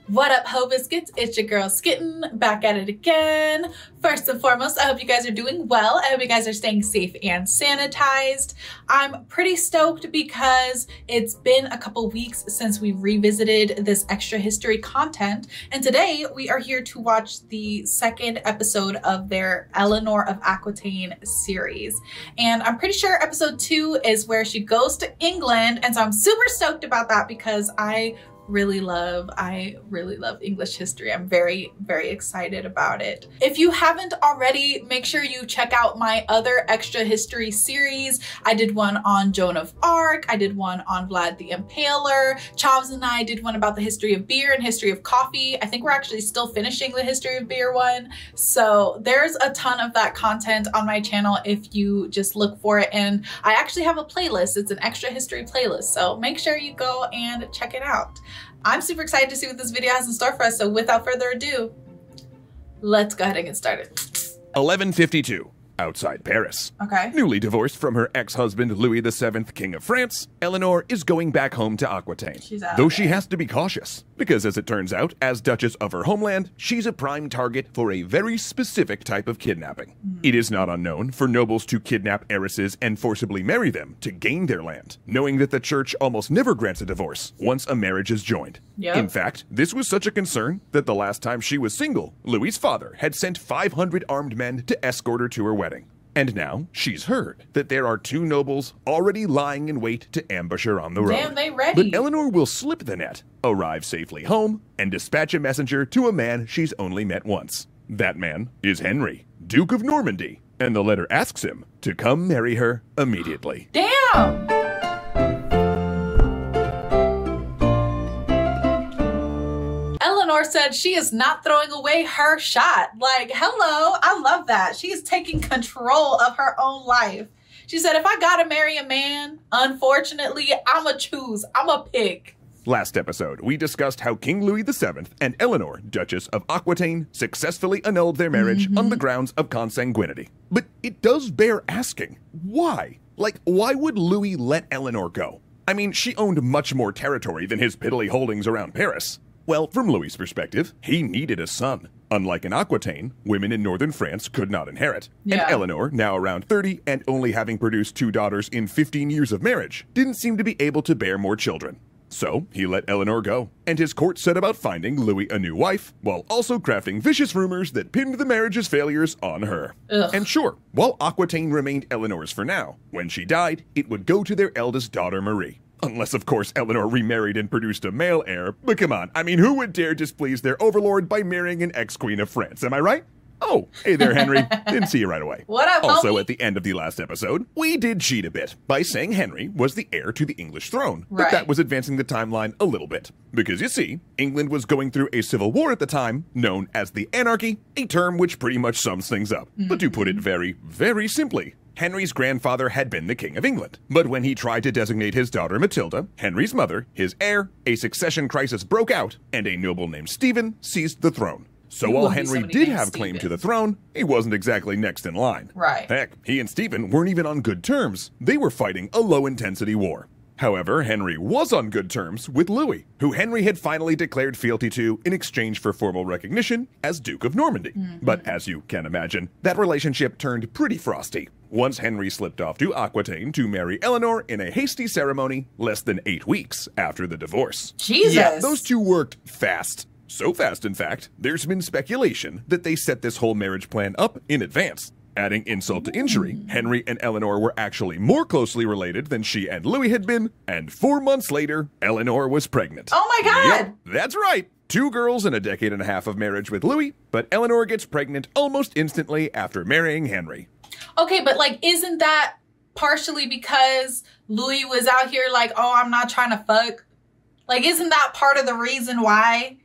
What up, Ho Biscuits? It's your girl Skitten, back at it again. First and foremost, I hope you guys are doing well. I hope you guys are staying safe and sanitized. I'm pretty stoked because it's been a couple weeks since we revisited this extra history content, and today we are here to watch the second episode of their Eleanor of Aquitane series. And I'm pretty sure episode 2 is where she goes to England, and so I'm super stoked about that because I really love English history. I'm very excited about it. If you haven't already, make sure you check out my other extra history series. I did one on Joan of Arc, I did one on Vlad the Impaler, Chavs and I did one about the history of beer and history of coffee. I think we're actually still finishing the history of beer one. So there's a ton of that content on my channel if you just look for it. And I actually have a playlist. It's an extra history playlist. So make sure you go and check it out. I'm super excited to see what this video has in store for us, so without further ado, let's go ahead and get started. 1152. Outside Paris. Okay. Newly divorced from her ex-husband Louis VII, King of France, Eleanor is going back home to Aquitaine. She's out. Though she has to be cautious, because as it turns out, as Duchess of her homeland, she's a prime target for a very specific type of kidnapping. It is not unknown for nobles to kidnap heiresses and forcibly marry them to gain their land, knowing that the church almost never grants a divorce once a marriage is joined. Yep. In fact, this was such a concern that the last time she was single, Louis's father had sent 500 armed men to escort her to her wedding. And now she's heard that there are 2 nobles already lying in wait to ambush her on the road. Damn, they ready. But Eleanor will slip the net, arrive safely home, and dispatch a messenger to a man she's only met once. That man is Henry, Duke of Normandy, and the letter asks him to come marry her immediately. Damn! Eleanor said she is not throwing away her shot. Like, hello, I love that. She is taking control of her own life. She said, if I gotta marry a man, unfortunately, I'ma choose, I'ma pick. Last episode, we discussed how King Louis VII and Eleanor, Duchess of Aquitaine, successfully annulled their marriage on the grounds of consanguinity. But it does bear asking, why? Like, why would Louis let Eleanor go? I mean, she owned much more territory than his piddly holdings around Paris. Well, from Louis's perspective, he needed a son. Unlike in Aquitaine, women in northern France could not inherit. Yeah. And Eleanor, now around 30 and only having produced 2 daughters in 15 years of marriage, didn't seem to be able to bear more children. So he let Eleanor go, and his court set about finding Louis a new wife, while also crafting vicious rumors that pinned the marriage's failures on her. Ugh. And sure, while Aquitaine remained Eleanor's for now, when she died, it would go to their eldest daughter Marie. Unless, of course, Eleanor remarried and produced a male heir. But come on, I mean, who would dare displease their overlord by marrying an ex-queen of France, am I right? Oh, hey there, Henry. Didn't see you right away. What up, Also, homie? at the end of the last episode, we did cheat a bit by saying Henry was the heir to the English throne. But Right. that was advancing the timeline a little bit. Because you see, England was going through a civil war at the time, known as the Anarchy, a term which pretty much sums things up. But to put it very simply, Henry's grandfather had been the King of England. But when he tried to designate his daughter Matilda, Henry's mother, his heir, a succession crisis broke out, and a noble named Stephen seized the throne. So while Henry did have claim to the throne, he wasn't exactly next in line. Right. Heck, he and Stephen weren't even on good terms. They were fighting a low-intensity war. However, Henry was on good terms with Louis, who Henry had finally declared fealty to in exchange for formal recognition as Duke of Normandy. But as you can imagine, that relationship turned pretty frosty once Henry slipped off to Aquitaine to marry Eleanor in a hasty ceremony less than 8 weeks after the divorce. Jesus. Yeah, those two worked fast. So fast, in fact, there's been speculation that they set this whole marriage plan up in advance. Adding insult to injury, Henry and Eleanor were actually more closely related than she and Louis had been, and 4 months later, Eleanor was pregnant. Oh my God! Yep, that's right. 2 girls in a decade and a half of marriage with Louis, but Eleanor gets pregnant almost instantly after marrying Henry. Okay, but like, isn't that partially because Louis was out here like, oh, I'm not trying to fuck? Like, isn't that part of the reason why?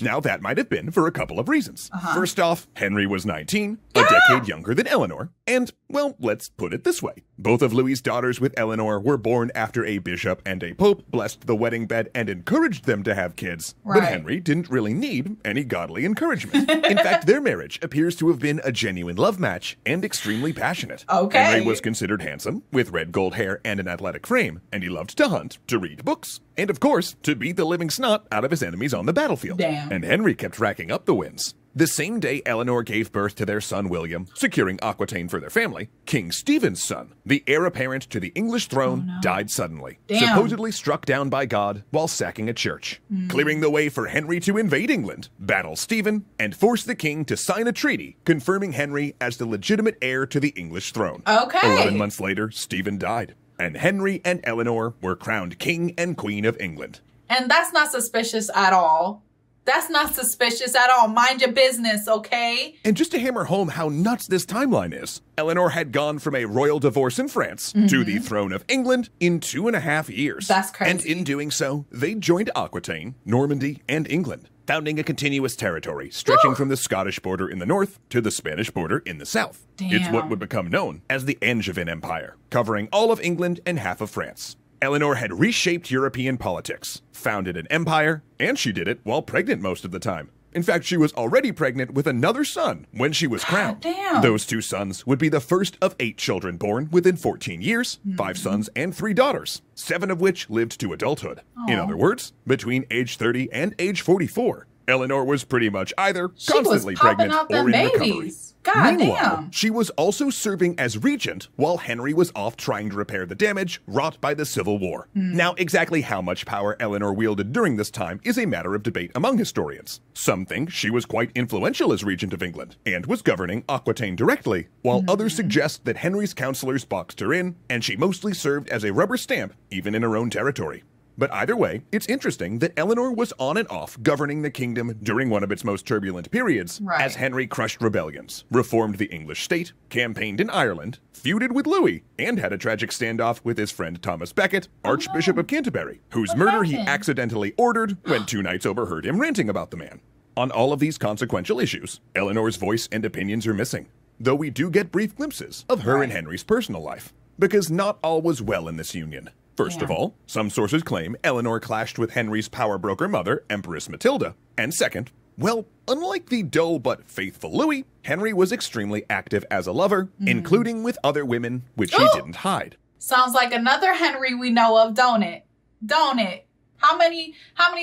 Now, that might have been for a couple of reasons. First off, Henry was 19, a decade younger than Eleanor. And, well, let's put it this way. Both of Louis's daughters with Eleanor were born after a bishop and a pope blessed the wedding bed and encouraged them to have kids. Right. But Henry didn't really need any godly encouragement. In fact, their marriage appears to have been a genuine love match and extremely passionate. Okay. Henry was considered handsome, with red gold hair and an athletic frame, and he loved to hunt, to read books, and of course, to beat the living snot out of his enemies on the battlefield. Damn. And Henry kept racking up the wins. The same day Eleanor gave birth to their son William, securing Aquitaine for their family, King Stephen's son, the heir apparent to the English throne, died suddenly, supposedly struck down by God while sacking a church, clearing the way for Henry to invade England, battle Stephen, and force the king to sign a treaty confirming Henry as the legitimate heir to the English throne. Okay. 11 months later, Stephen died, and Henry and Eleanor were crowned King and Queen of England. And that's not suspicious at all. That's not suspicious at all. Mind your business, okay? And just to hammer home how nuts this timeline is, Eleanor had gone from a royal divorce in France to the throne of England in 2.5 years. That's crazy. And in doing so, they joined Aquitaine, Normandy, and England, founding a continuous territory stretching from the Scottish border in the north to the Spanish border in the south. Damn. It's what would become known as the Angevin Empire, covering all of England and half of France. Eleanor had reshaped European politics, founded an empire, and she did it while pregnant most of the time. In fact, she was already pregnant with another son when she was crowned. Damn. Those 2 sons would be the first of 8 children born within 14 years, 5 sons and 3 daughters, 7 of which lived to adulthood. In other words, between age 30 and age 44. Eleanor was pretty much either constantly pregnant or in recovery. God Meanwhile, damn. she was also serving as regent while Henry was off trying to repair the damage wrought by the Civil War. Now, exactly how much power Eleanor wielded during this time is a matter of debate among historians. Some think she was quite influential as regent of England and was governing Aquitaine directly, while others suggest that Henry's counselors boxed her in and she mostly served as a rubber stamp even in her own territory. But either way, it's interesting that Eleanor was on and off governing the kingdom during one of its most turbulent periods, as Henry crushed rebellions, reformed the English state, campaigned in Ireland, feuded with Louis, and had a tragic standoff with his friend Thomas Becket, Archbishop of Canterbury, whose murder he accidentally ordered when 2 knights overheard him ranting about the man. On all of these consequential issues, Eleanor's voice and opinions are missing, though we do get brief glimpses of her and Henry's personal life, because not all was well in this union. First of all, some sources claim Eleanor clashed with Henry's power broker mother, Empress Matilda. And second, well, unlike the dull but faithful Louis, Henry was extremely active as a lover, including with other women, which he didn't hide. Sounds like another Henry we know of, don't it? Don't it? How many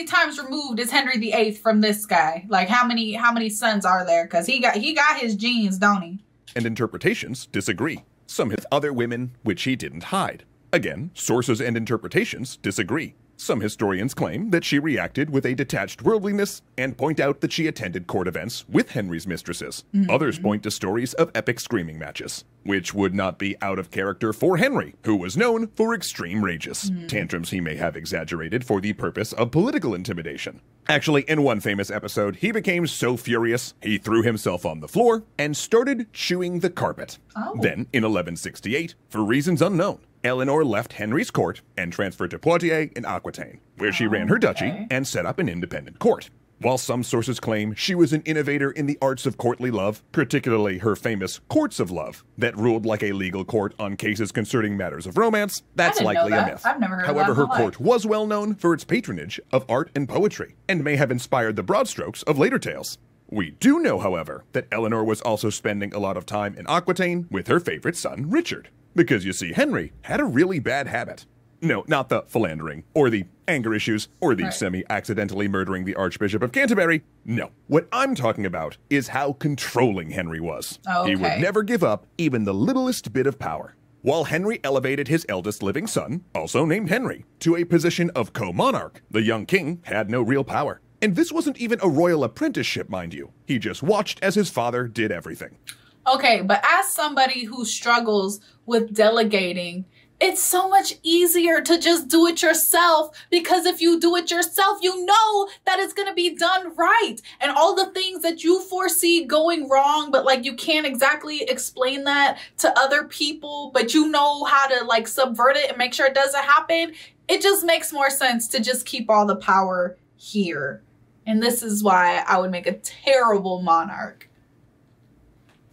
times removed is Henry VIII from this guy? Like how many sons are there? Because he got his genes, don't he? And interpretations disagree. Some with other women, which he didn't hide. Again, sources and interpretations disagree. Some historians claim that she reacted with a detached worldliness and point out that she attended court events with Henry's mistresses. Others point to stories of epic screaming matches, which would not be out of character for Henry, who was known for extreme rages, tantrums he may have exaggerated for the purpose of political intimidation. Actually, in one famous episode, he became so furious, he threw himself on the floor and started chewing the carpet. Then, in 1168, for reasons unknown, Eleanor left Henry's court and transferred to Poitiers in Aquitaine, where she ran her duchy and set up an independent court. While some sources claim she was an innovator in the arts of courtly love, particularly her famous courts of love that ruled like a legal court on cases concerning matters of romance, that's likely a myth. I've never heard However, of that her court was well known for its patronage of art and poetry, and may have inspired the broad strokes of later tales. We do know, however, that Eleanor was also spending a lot of time in Aquitaine with her favorite son, Richard. Because you see, Henry had a really bad habit. No, not the philandering, or the anger issues, or the semi-accidentally murdering the Archbishop of Canterbury. No, what I'm talking about is how controlling Henry was. He would never give up even the littlest bit of power. While Henry elevated his eldest living son, also named Henry, to a position of co-monarch, the young king had no real power. And this wasn't even a royal apprenticeship, mind you. He just watched as his father did everything. Okay, but as somebody who struggles with delegating, it's so much easier to just do it yourself, because if you do it yourself, you know that it's going to be done right. And all the things that you foresee going wrong, but like you can't exactly explain that to other people, but you know how to like subvert it and make sure it doesn't happen. It just makes more sense to just keep all the power here. And this is why I would make a terrible monarch.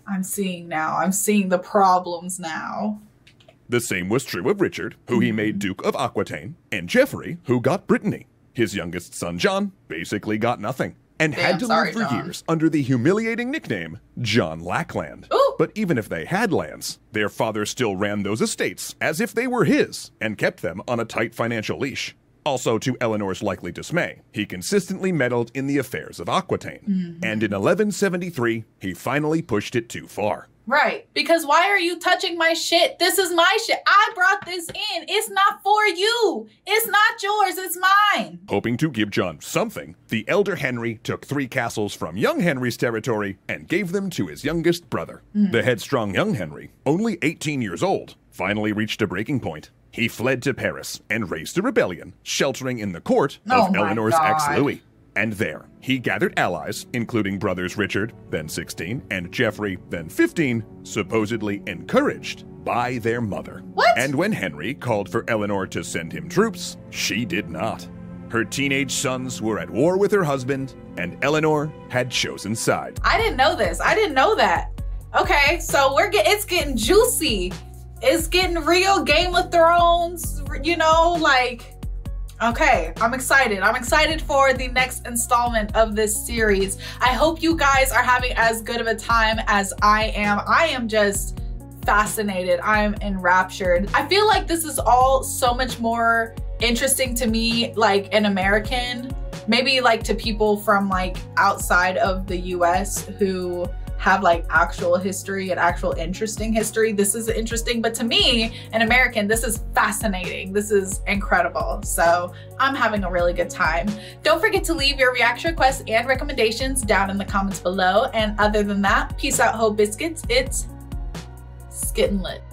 I'm seeing now. I'm seeing the problems now. The same was true of Richard, who he made Duke of Aquitaine, and Geoffrey, who got Brittany. His youngest son, John, basically got nothing, and had to live for years under the humiliating nickname John Lackland. Ooh. But even if they had lands, their father still ran those estates as if they were his, and kept them on a tight financial leash. Also, to Eleanor's likely dismay, he consistently meddled in the affairs of Aquitaine, and in 1173, he finally pushed it too far. Right, because why are you touching my shit? This is my shit. I brought this in. It's not for you. It's not yours, it's mine. Hoping to give John something, the elder Henry took 3 castles from young Henry's territory and gave them to his youngest brother. The headstrong young Henry, only 18 years old, finally reached a breaking point. He fled to Paris and raised a rebellion, sheltering in the court of Eleanor's ex-Louis. And there, he gathered allies, including brothers Richard, then 16, and Geoffrey, then 15, supposedly encouraged by their mother. What? And when Henry called for Eleanor to send him troops, she did not. Her teenage sons were at war with her husband, and Eleanor had chosen sides. I didn't know this. I didn't know that. Okay, so it's getting juicy. It's getting real Game of Thrones, you know, like... Okay, I'm excited. I'm excited for the next installment of this series. I hope you guys are having as good of a time as I am. I am just fascinated. I'm enraptured. I feel like this is all so much more interesting to me, like an American, maybe like to people from like outside of the US who have like actual history and actual interesting history. This is interesting, but to me, an American, this is fascinating. This is incredible. So I'm having a really good time. Don't forget to leave your reaction requests and recommendations down in the comments below. And other than that, peace out, ho biscuits. It's Skittin' Lit.